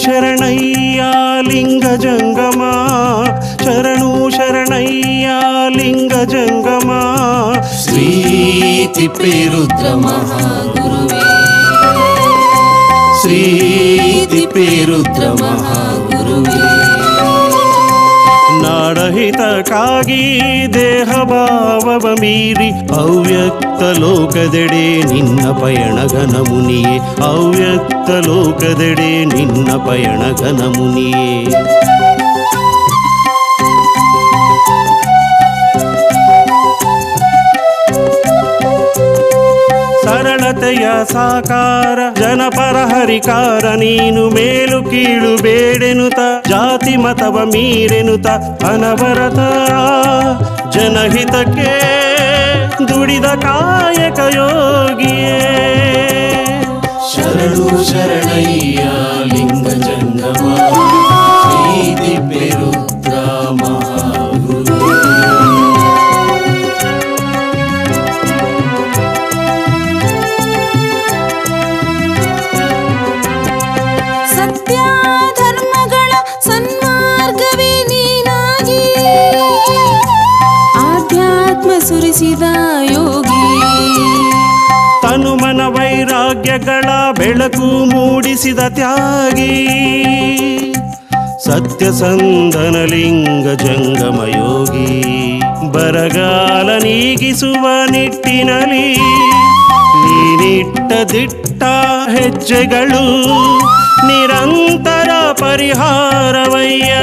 ಶರಣಯ್ಯ ಲಿಂಗ ಜಂಗಮ ಶರಣು ಶರಣಯ್ಯ ಲಿಂಗ ಜಂಗಮ ಶ್ರೀ ತಿಪ್ಪೇರುದ್ರ ಮಹಾಗುರುವೇ ಶ್ರೀ ತಿಪ್ಪೇರುದ್ರ ಮಹಾಗುರುವೇ ನಾಡಹಿತಕ್ಕಾಗಿ ದೇಹ ಭಾವವ ಮೀರಿ ಅವ್ಯಕ್ತ ಲೋಕದೆಡೆ ನಿನ್ನ ಪಯಣ ಘನ ಮುನಿಯೇ ಅವ್ಯಕ್ತ ಲೋಕದೆಡೆ ನಿನ್ನ ಪಯಣ ಘನ ಮುನಿಯೇ ಸರಳತೆಯ ಸಾಕಾರ ಜನಪರ ಹರಿಕಾರ ನೀನು ಮೇಲು ಕೀಳು ಬೇಡೆನುತ ಜಾತಿ ಮತವ ಮೀರೆನುತ ಅನವರತ ಜನಹಿತಕ್ಕೆ ದುಡಿದ ಕಾಯಕ ಯೋಗಿಯೇ ಶರಣು ಶರಣಯ್ಯ ಲಿಂಗ ಜಂಗಮ ಶ್ರೀ ತಿಪ್ಪೇರುದ್ರ ಮಹಾಗುರುವೇ ಸುರಿಸಿದ ಯೋಗಿ ತನುಮನ ವೈರಾಗ್ಯಗಳ ಬೆಳಕು ಮೂಡಿಸಿದ ತ್ಯಾಗಿ ಸತ್ಯಸಂಧನ ಲಿಂಗ ಜಂಗಮ ಯೋಗಿ ಬರಗಾಲ ನೀಗಿಸುವ ನಿಟ್ಟಿನಲ್ಲಿ ನೀನಿಟ್ಟ ದಿಟ್ಟ ಹೆಜ್ಜೆಗಳು ನಿರಂತರ ಪರಿಹಾರವಯ್ಯ